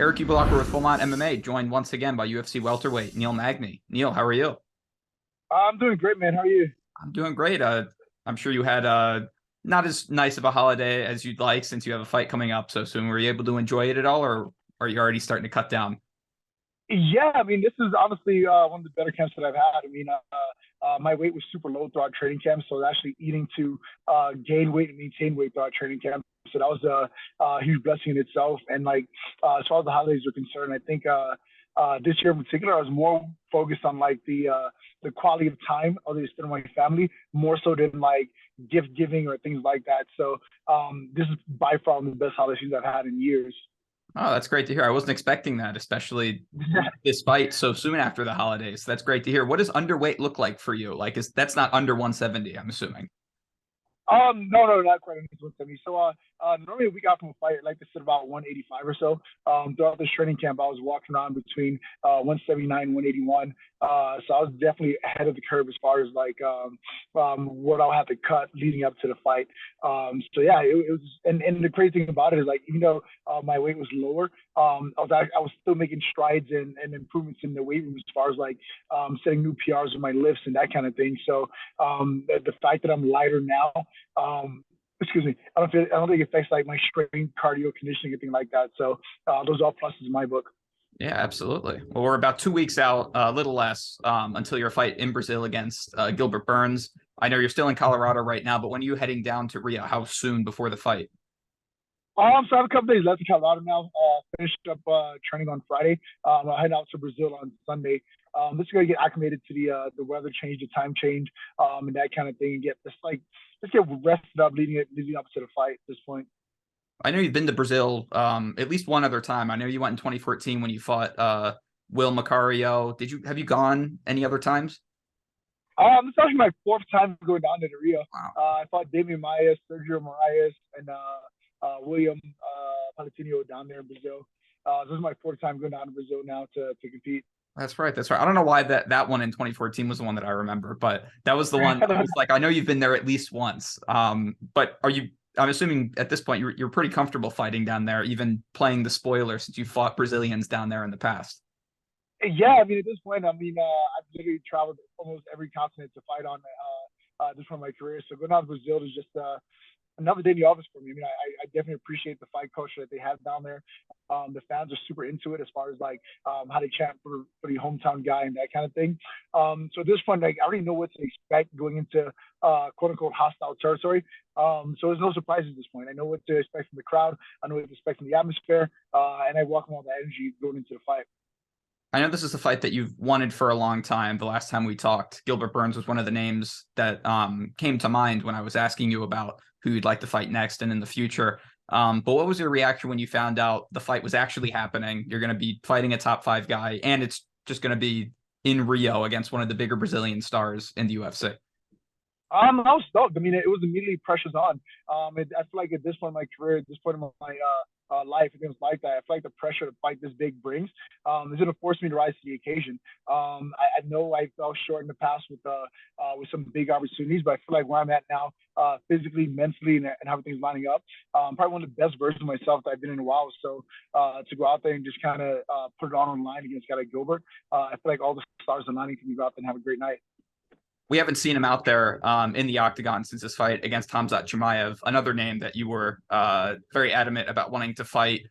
Erik Blocker with Full-Mont MMA, joined once again by UFC welterweight Neil Magny. Neil, how are you? I'm doing great, man. How are you? I'm doing great. I'm sure you had not as nice of a holiday as you'd like since you have a fight coming up so soon. Were you able to enjoy it at all, or are you already starting to cut down? Yeah, I mean, this is honestly one of the better camps that I've had. I mean, my weight was super low throughout training camp, so I was actually eating to gain weight and maintain weight throughout training camp. So that was a huge blessing in itself. And like, as far as the holidays are concerned, I think this year in particular, I was more focused on like the quality of time I was spending with my family, more so than like gift giving or things like that. So this is by far one of the best holidays I've had in years. Oh, that's great to hear. I wasn't expecting that, especially this fight so soon after the holidays. That's great to hear. What does underweight look like for you? Like, is that's not under 170, I'm assuming. No, not quite under 170. So, normally a week out from a fight, I like to sit about 185 or so. Throughout this training camp, I was walking around between 179 and 181. So I was definitely ahead of the curve as far as like what I'll have to cut leading up to the fight. So yeah, it was, and the crazy thing about it is like even though my weight was lower, I was still making strides and improvements in the weight room as far as like setting new PRs with my lifts and that kind of thing. So the fact that I'm lighter now, excuse me, I don't think it affects like my strength, cardio, conditioning, anything like that. So those are all pluses in my book. Yeah, absolutely. Well, we're about 2 weeks out, a little less, until your fight in Brazil against Gilbert Burns. I know you're still in Colorado right now, but when are you heading down to Rio? How soon before the fight? So I have a couple days left in Colorado now. Finished up training on Friday. I'll head out to Brazil on Sunday. Just gonna get acclimated to the weather change, the time change, and that kind of thing, and get just get rested up leading up to the fight at this point. I know you've been to Brazil at least one other time. I know you went in 2014 when you fought Will Macario. Have you gone any other times? It's actually my fourth time going down to the Rio. Wow. I fought Damian Maia, Sergio Moraes, and William Palatino down there in Brazil. This is my fourth time going down to Brazil now to compete. That's right. That's right. I don't know why that one in 2014 was the one that I remember, but that was the one I was like, I know you've been there at least once. But I'm assuming at this point you're pretty comfortable fighting down there, even playing the spoiler since you fought Brazilians down there in the past. Yeah, I mean, at this point, I mean, I've literally traveled almost every continent to fight on this point in my career. So going out to Brazil is just another day in the office for me. I mean, I definitely appreciate the fight culture that they have down there. The fans are super into it as far as like how they chant for the hometown guy and that kind of thing. So at this point, like I already know what to expect going into quote unquote hostile territory. So there's no surprise at this point. I know what to expect from the crowd. I know what to expect from the atmosphere, and I welcome all that energy going into the fight. I know this is a fight that you've wanted for a long time. The last time we talked, Gilbert Burns was one of the names that came to mind when I was asking you about who you'd like to fight next and in the future. But what was your reaction when you found out the fight was actually happening? You're going to be fighting a top five guy, and it's just going to be in Rio against one of the bigger Brazilian stars in the UFC. I was stoked. I mean, it was immediately pressures on. I feel like at this point in my career, at this point in my life, and things like that, I feel like the pressure to fight this big brings is going to force me to rise to the occasion. I know I fell short in the past with some big opportunities, but I feel like where I'm at now, physically, mentally, and how everything's lining up, probably one of the best versions of myself that I've been in a while. So to go out there and just kind of put it on online against a guy like Gilbert, I feel like all the stars are lining for me to go out there and have a great night. We haven't seen him out there in the octagon since his fight against Khamzat Chimaev, another name that you were very adamant about wanting to fight.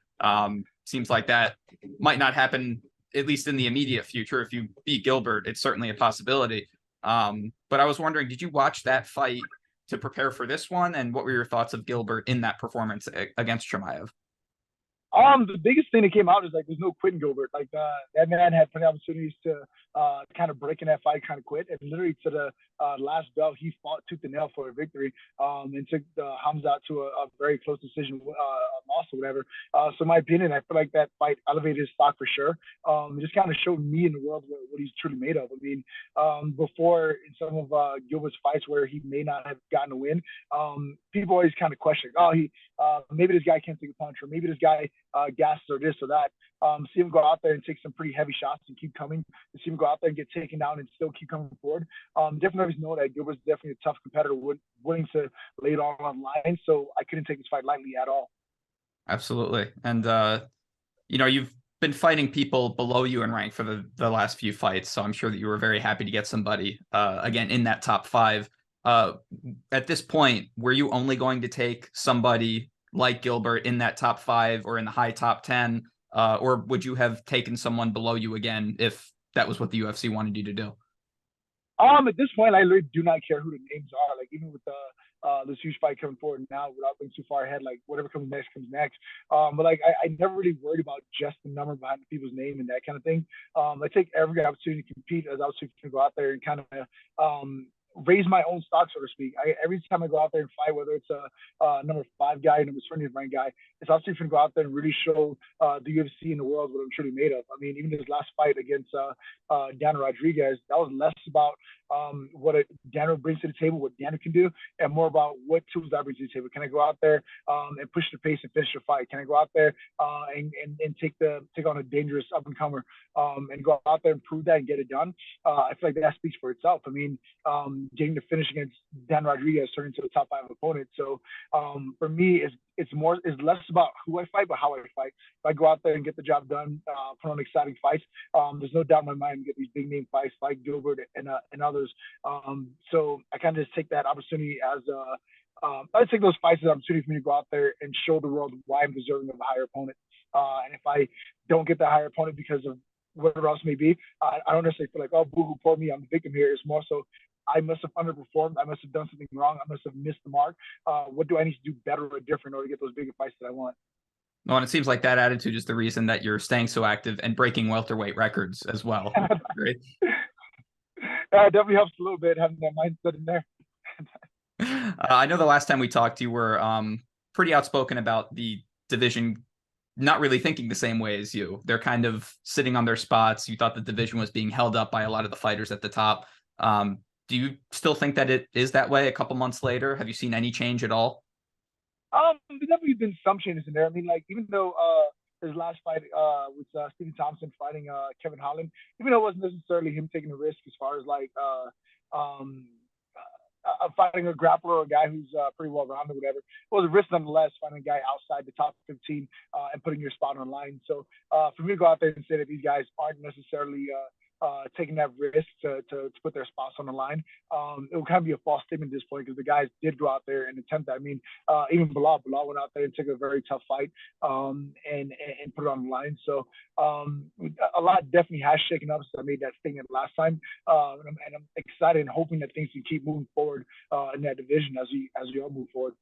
Seems like that might not happen, at least in the immediate future. If you beat Gilbert, it's certainly a possibility. But I was wondering, did you watch that fight to prepare for this one? And what were your thoughts of Gilbert in that performance against Chimaev? The biggest thing that came out is like there's no quitting Gilbert. Like that man had plenty of opportunities to kind of break in that fight, kind of quit, and literally to the last bell, he fought tooth and nail for a victory, and took Hamzat to a very close decision, loss or whatever. So in my opinion, I feel like that fight elevated his stock for sure. It just kind of showed me in the world what he's truly made of. I mean, before in some of Gilbert's fights where he may not have gotten a win, people always kind of question, oh, maybe this guy can't take a punch, or maybe this guy gases or this or that. See him go out there and take some pretty heavy shots and keep coming. See him go out there and get taken down and still keep coming forward. Definitely always know that Gilbert's definitely a tough competitor, willing to lay it all on line. So I couldn't take this fight lightly at all. Absolutely. And, you've been fighting people below you in rank for the last few fights, so I'm sure that you were very happy to get somebody again in that top 5. At this point, were you only going to take somebody like Gilbert in that top 5 or in the high top 10, or would you have taken someone below you again if that was what the UFC wanted you to do? At this point, I really do not care who the names are. Like even with this huge fight coming forward now, without being too far ahead, like whatever comes next comes next. But like I never really worried about just the number behind people's name and that kind of thing. I take every opportunity to compete as I was to go out there and kind of raise my own stock, so to speak. Every time I go out there and fight, whether it's a number 5 guy, number 20th ranked guy, it's obviously going to go out there and really show the UFC and the world what I'm truly made of. I mean, even this last fight against Daniel Rodriguez, that was less about what Daniel brings to the table, what Daniel can do, and more about what tools I bring to the table. Can I go out there and push the pace and finish the fight? Can I go out there and take on a dangerous up and comer and go out there and prove that and get it done? I feel like that speaks for itself. I mean, getting the finish against Dan Rodriguez turned into a top 5 opponent. So for me, it's less about who I fight, but how I fight. If I go out there and get the job done, put on exciting fights, there's no doubt in my mind get these big name fights like Gilbert and others. So I kind of just take that opportunity as I take those fights as an opportunity for me to go out there and show the world why I'm deserving of a higher opponent. And if I don't get the higher opponent because of whatever else may be, I don't necessarily feel like, oh, boo-hoo, poor me, I'm the victim here. It's more so I must have underperformed. I must have done something wrong. I must have missed the mark. What do I need to do better or different in order to get those bigger fights that I want? Well, and it seems like that attitude is the reason that you're staying so active and breaking welterweight records as well. Great. It definitely helps a little bit having that mindset in there. I know the last time we talked, you were pretty outspoken about the division not really thinking the same way as you. They're kind of sitting on their spots. You thought the division was being held up by a lot of the fighters at the top. Do you still think that it is that way a couple months later? Have you seen any change at all? There's definitely been some changes in there. I mean, like even though his last fight with Stephen Thompson fighting Kevin Holland, even though it wasn't necessarily him taking a risk as far as like fighting a grappler or a guy who's pretty well rounded or whatever, it was a risk nonetheless fighting a guy outside the top 15 and putting your spot on the line. So for me to go out there and say that these guys aren't necessarily taking that risk to put their spots on the line, it would kind of be a false statement at this point because the guys did go out there and attempt that. I mean, even Bilal went out there and took a very tough fight and put it on the line. So a lot definitely has shaken up since I made that statement last time, and I'm excited and hoping that things can keep moving forward in that division as we all move forward.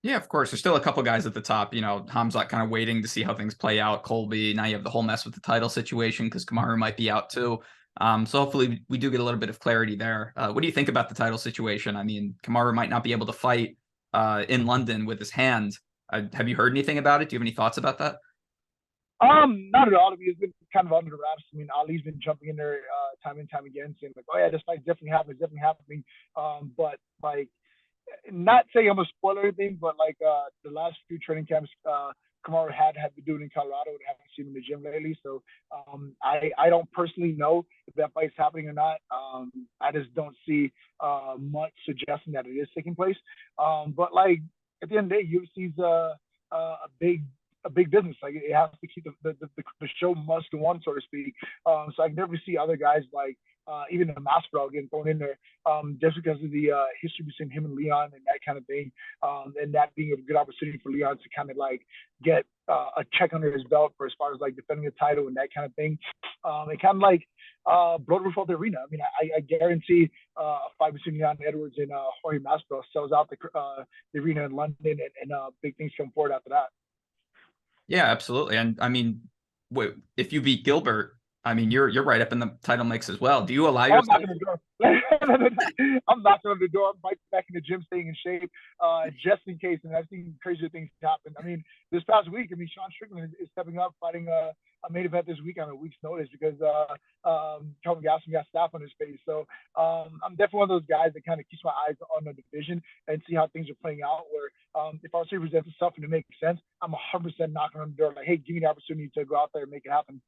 Yeah, of course. There's still a couple guys at the top. You know, Hamzat kind of waiting to see how things play out. Colby. Now you have the whole mess with the title situation because Kamaru might be out too. So hopefully we do get a little bit of clarity there. What do you think about the title situation? I mean, Kamaru might not be able to fight in London with his hand. Have you heard anything about it? Do you have any thoughts about that? Not at all. I mean, it's been kind of under the wraps. I mean, Ali's been jumping in there time and time again, saying like, "Oh yeah, this fight's definitely happening, it's definitely happening." But like, not saying I'm a spoiler or anything, but like the last few training camps Kamaru had been doing in Colorado and haven't seen him in the gym lately. So I don't personally know if that fight's happening or not. I just don't see much suggesting that it is taking place. But like at the end of the day, UFC's a big business. Like it has to keep the show must go on, so to speak. So I can never see other guys like even the Masvidal getting thrown in there just because of the history between him and Leon and that kind of thing, and that being a good opportunity for Leon to kind of like get a check under his belt for as far as like defending the title and that kind of thing. It kind of like blood roof of the arena. I mean, I guarantee a fight between Leon Edwards and Jorge Masvidal sells out the arena in London, and big things come forward after that. Yeah, absolutely. And I mean, if you beat Gilbert, I mean, you're right up in the title mix as well. Do you allow yourself? I'm knocking on the door. I'm right back in the gym, staying in shape, just in case. And I've seen crazier things happen. I mean, this past week, I mean, Sean Strickland is stepping up, fighting a main event this week on a week's notice because Kelvin Gaston got staff on his face. So I'm definitely one of those guys that kind of keeps my eyes on the division and see how things are playing out. Where if our series presents itself and it makes sense, I'm 100% knocking on the door, like, hey, give me the opportunity to go out there and make it happen.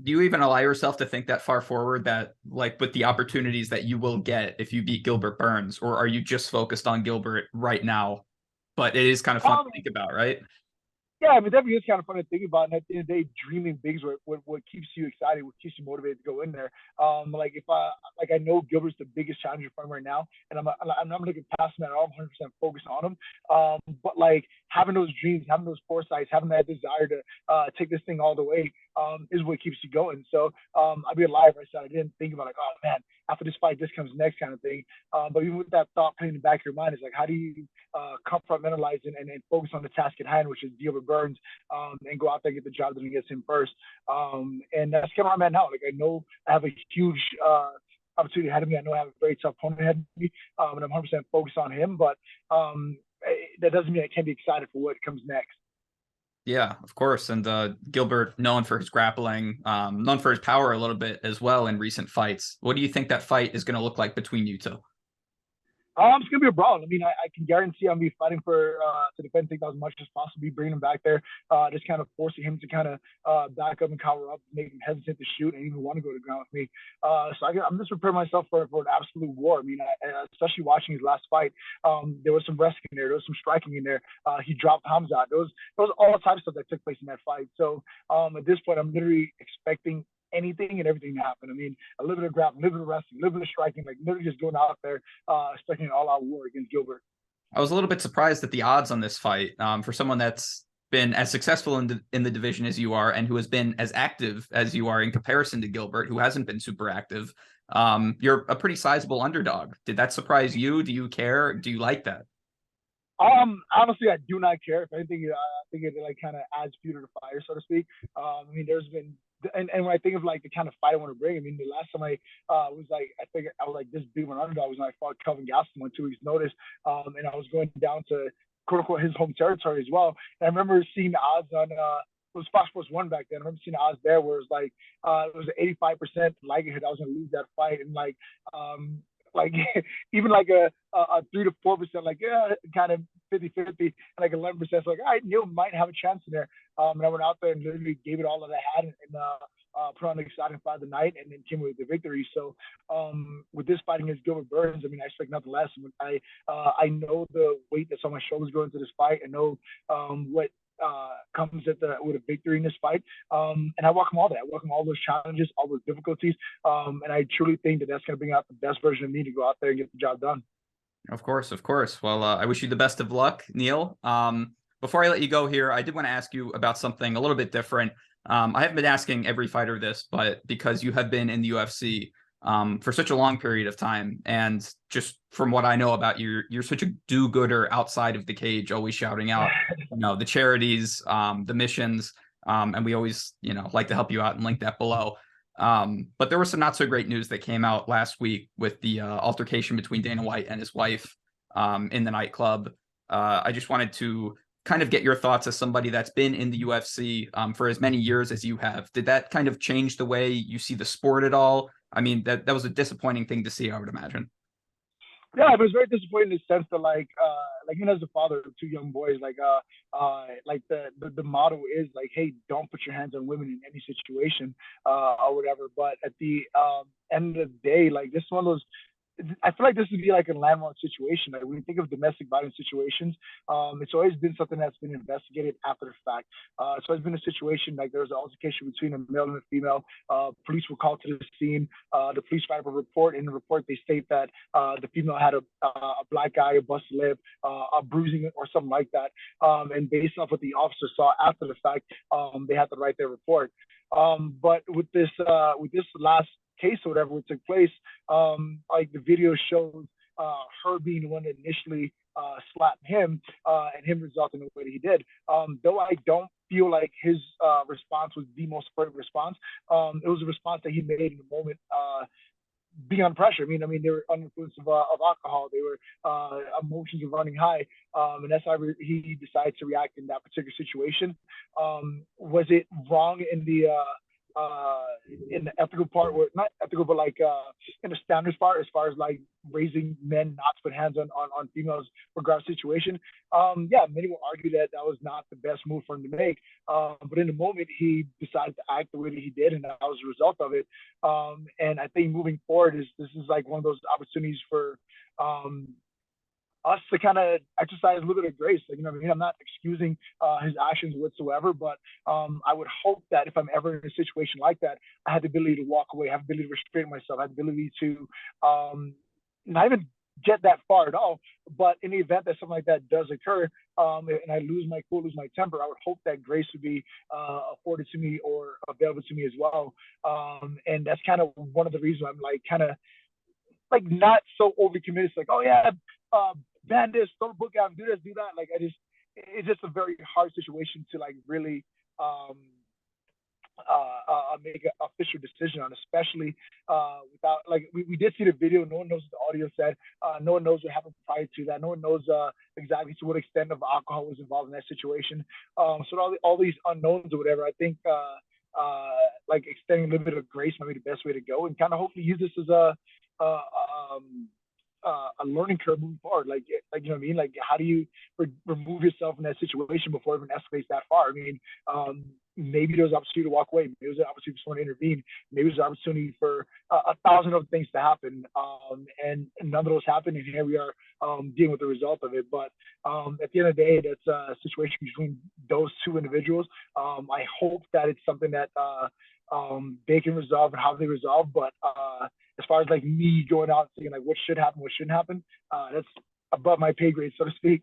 Do you even allow yourself to think that far forward, that like with the opportunities that you will get if you beat Gilbert Burns, or are you just focused on Gilbert right now? But it is kind of fun to think about, right? Yeah, I mean, definitely is kind of fun to think about. And at the end of the day, dreaming big is what keeps you excited, what keeps you motivated to go in there. Like if I know Gilbert's the biggest challenger for him right now, and I'm not looking past him at all. I'm 100% focused on him. But like having those dreams, having those foresights, having that desire to take this thing all the way is what keeps you going. So I'd be a liar if I said I didn't think about like, oh man, after this fight, this comes next kind of thing. But even with that thought playing in the back of your mind, it's like, how do you compartmentalize and focus on the task at hand, which is Gilbert Burns, and go out there and get the job done against him first. And that's kind of where I'm at now. Like I know I have a huge opportunity ahead of me. I know I have a very tough opponent ahead of me, and I'm 100% focused on him. But that doesn't mean I can't be excited for what comes next. Yeah, of course. And Gilbert, known for his grappling, known for his power a little bit as well in recent fights. What do you think that fight is going to look like between you two? It's gonna be a brawl. I mean, I can guarantee I'm gonna be fighting for to defend things as much as possible, bringing him back there, just kind of forcing him to kind of back up and cover up, make him hesitant to shoot and even want to go to the ground with me. I'm just preparing myself for an absolute war. I mean, especially watching his last fight, there was some wrestling in there, there was some striking in there. He dropped Hamzat. There was all types of stuff that took place in that fight. So at this point, I'm literally expecting anything and everything to happen. I mean, a little bit of grappling, a little bit of wrestling, a little bit of striking, like literally just going out there, expecting an all-out war against Gilbert. I was a little bit surprised at the odds on this fight for someone that's been as successful in the division as you are and who has been as active as you are in comparison to Gilbert, who hasn't been super active. You're a pretty sizable underdog. Did that surprise you? Do you care? Do you like that? Honestly, I do not care. If anything, I think it like kind of adds fuel to the fire, so to speak. I mean, there's been and when I think of like the kind of fight I want to bring, I mean, the last time I was like, I think I was like this big of an underdog was when I fought Kelvin Gastelum on 2 weeks' notice, and I was going down to quote unquote his home territory as well. And I remember seeing the odds on it was Fox Sports One back then. I remember seeing the odds there where it was like it was an 85% likelihood I was going to lose that fight, and like even like a 3 to 4%, like yeah, kind of 50-50, and like 11%. So like, all right, Neil might have a chance in there. And I went out there and literally gave it all that I had, and put on the exciting fight of the night, and then came with the victory. So with this fight against Gilbert Burns, I mean, I expect nothing less. I know the weight that's on my shoulders going into this fight. I know what comes with a victory in this fight. And I welcome all that. I welcome all those challenges, all those difficulties. And I truly think that that's going to bring out the best version of me to go out there and get the job done. Of course, of course. Well, I wish you the best of luck, Neil. Before I let you go here, I did want to ask you about something a little bit different. I haven't been asking every fighter this, but because you have been in the UFC for such a long period of time, and just from what I know about you, you're such a do-gooder outside of the cage, always shouting out, the charities, the missions, and we always, like to help you out and link that below. But there was some not so great news that came out last week with the altercation between Dana White and his wife in the nightclub. I just wanted to kind of get your thoughts as somebody that's been in the UFC for as many years as you have. Did that kind of change the way you see the sport at all? I mean, that was a disappointing thing to see, I would imagine. Yeah, it was very disappointing in the sense that like even as a father of two young boys, like the motto is like, hey, don't put your hands on women in any situation or whatever. But at the end of the day, like this is one of those. I feel like this would be like a landmark situation. Like when you think of domestic violence situations, it's always been something that's been investigated after the fact. It's always been a situation like there was an altercation between a male and a female. Police were called to the scene. The police write a report. In the report, they state that the female had a black eye, a busted lip, a bruising or something like that. And based off what the officer saw after the fact, they had to write their report. But with this last case or whatever what took place, like the video shows her being the one that initially slapped him, and him resulting in the way that he did. Though I don't feel like his response was the most appropriate response, it was a response that he made in the moment, being under pressure. I mean, they were under influence of alcohol. They were emotions were running high, and that's how he decided to react in that particular situation. Was it wrong in the ethical part, where not ethical, but like in the standards part, as far as like raising men not to put hands on females regardless situation? Yeah, many will argue that that was not the best move for him to make. But in the moment, he decided to act the way that he did, and that was a result of it. And I think moving forward, this is like one of those opportunities for us to kind of exercise a little bit of grace. Like, you know what I mean? I'm not excusing his actions whatsoever, but I would hope that if I'm ever in a situation like that, I had the ability to walk away, have the ability to restrain myself, have the ability to not even get that far at all. But in the event that something like that does occur, and I lose my cool, lose my temper, I would hope that grace would be afforded to me or available to me as well. And that's kind of one of the reasons I'm like kind of like not so overcommitted. It's like, oh yeah, ban this, throw the book out, do this, do that. Like it's just a very hard situation to like really make an official decision on, especially without like we did see the video. No one knows what the audio said. No one knows what happened prior to that. No one knows exactly to what extent of alcohol was involved in that situation. So all these unknowns or whatever, I think like extending a little bit of grace might be the best way to go, and kind of hopefully use this as a learning curve moving forward. Like you know what I mean? Like how do you remove yourself in that situation before it even escalates that far? I mean, maybe there's an opportunity to walk away. Maybe there's an opportunity for someone to intervene. Maybe there's an opportunity for a thousand other things to happen. And none of those happen. And here we are dealing with the result of it. But at the end of the day, that's a situation between those two individuals. I hope that it's something that they can resolve and how they resolve. But as far as like me going out and saying like what should happen, what shouldn't happen, that's above my pay grade, so to speak.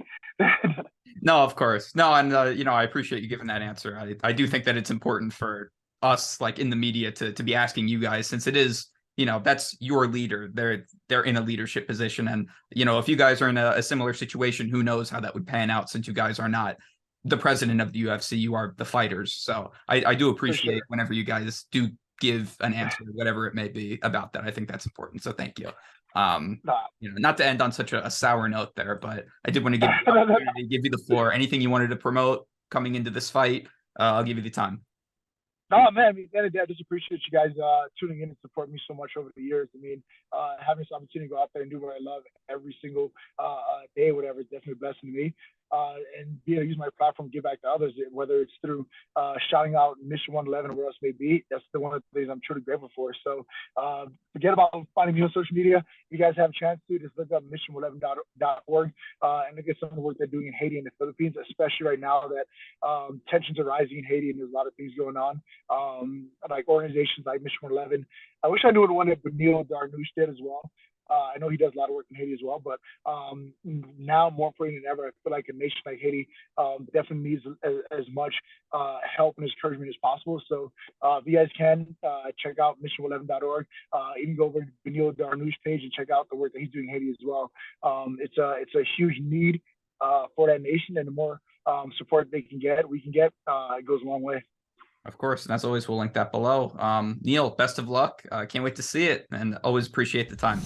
No, of course. No, and you know, I appreciate you giving that answer. I do think that it's important for us, like in the media, to be asking you guys, since it is, you know, that's your leader. They're in a leadership position, and you know, if you guys are in a similar situation, who knows how that would pan out, since you guys are not the president of the UFC, you are the fighters. So I do appreciate whenever you guys do give an answer, whatever it may be about that. I think that's important. So thank you. You know, not to end on such a sour note there, but I did want to give you the opportunity to give you the floor. Anything you wanted to promote coming into this fight, I'll give you the time. No, man, I mean, at the end of the day, I just appreciate you guys tuning in and supporting me so much over the years. I mean, having this opportunity to go out there and do what I love every single day, whatever, is definitely a blessing to me. And being able to use my platform to give back to others, whether it's through shouting out Mission 111 or where else may be, that's the one of the things I'm truly grateful for. So forget about finding me on social media. You guys have a chance to just look up mission111.org and look at some of the work they're doing in Haiti and the Philippines, especially right now that tensions are rising in Haiti and there's a lot of things going on. Like organizations like Mission 111. I wish I knew the one that Benil Darnoush did as well. I know he does a lot of work in Haiti as well, but now more important than ever, I feel like a nation like Haiti definitely needs as much help and encouragement as possible. So if you guys can, check out mission111.org. You can go over to Benil Darnoush page and check out the work that he's doing in Haiti as well. It's a huge need for that nation, and the more support we can get, it goes a long way. Of course, and as always, we'll link that below. Neil, best of luck. Can't wait to see it, and always appreciate the time.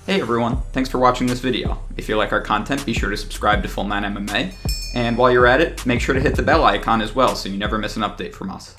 Hey everyone, thanks for watching this video. If you like our content, be sure to subscribe to Full Man MMA. And while you're at it, make sure to hit the bell icon as well so you never miss an update from us.